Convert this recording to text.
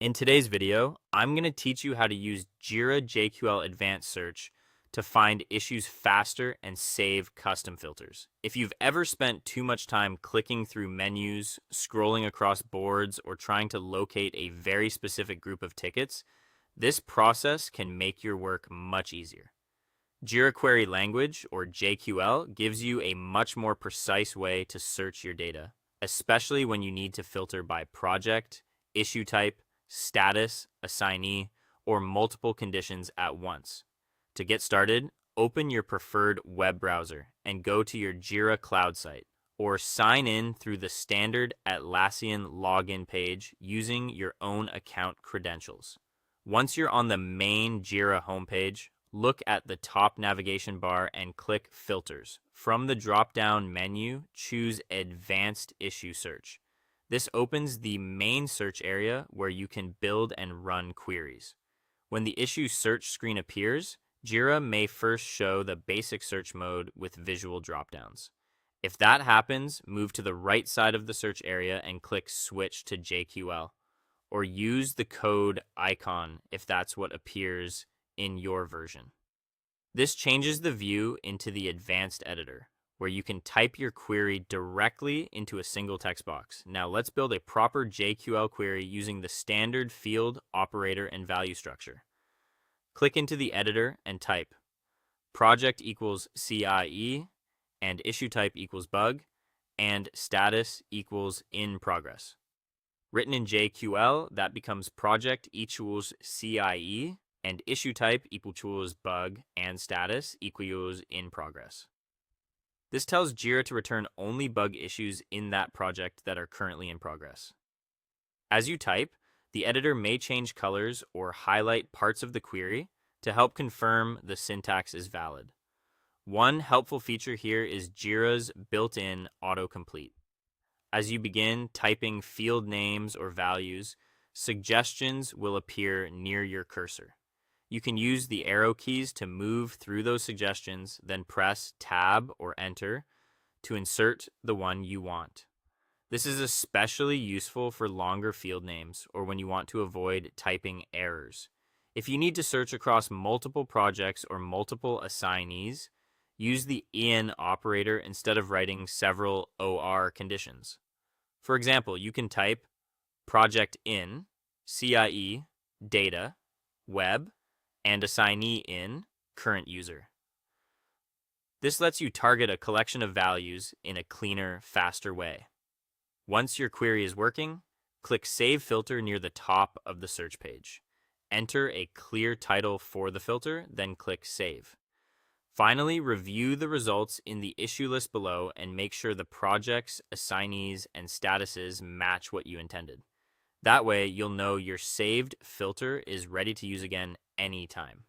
In today's video, I'm going to teach you how to use Jira JQL Advanced Search to find issues faster and save custom filters. If you've ever spent too much time clicking through menus, scrolling across boards, or trying to locate a very specific group of tickets, this process can make your work much easier. Jira Query Language, or JQL, gives you a much more precise way to search your data, especially when you need to filter by project, issue type, status, assignee, or multiple conditions at once. To get started, open your preferred web browser and go to your Jira Cloud site, or sign in through the standard Atlassian login page using your own account credentials. Once you're on the main Jira homepage, look at the top navigation bar and click Filters. From the drop-down menu, choose Advanced Issue Search. This opens the main search area where you can build and run queries. When the issue search screen appears, Jira may first show the basic search mode with visual dropdowns. If that happens, move to the right side of the search area and click Switch to JQL, or use the code icon if that's what appears in your version. This changes the view into the advanced editor, where you can type your query directly into a single text box. Now let's build a proper JQL query using the standard field, operator, and value structure. Click into the editor and type project equals CIE, and issue type equals bug, and status equals in progress. Written in JQL, that becomes project equals CIE, and issue type equals bug, and status equals in progress. This tells Jira to return only bug issues in that project that are currently in progress. As you type, the editor may change colors or highlight parts of the query to help confirm the syntax is valid. One helpful feature here is Jira's built-in autocomplete. As you begin typing field names or values, suggestions will appear near your cursor. You can use the arrow keys to move through those suggestions, then press Tab or Enter to insert the one you want. This is especially useful for longer field names or when you want to avoid typing errors. If you need to search across multiple projects or multiple assignees, use the in operator instead of writing several OR conditions. For example, you can type project in, CIE, data, web, and assignee in, current user. This lets you target a collection of values in a cleaner, faster way. Once your query is working, click Save Filter near the top of the search page. Enter a clear title for the filter, then click Save. Finally, review the results in the issue list below and make sure the projects, assignees, and statuses match what you intended. That way, you'll know your saved filter is ready to use again anytime.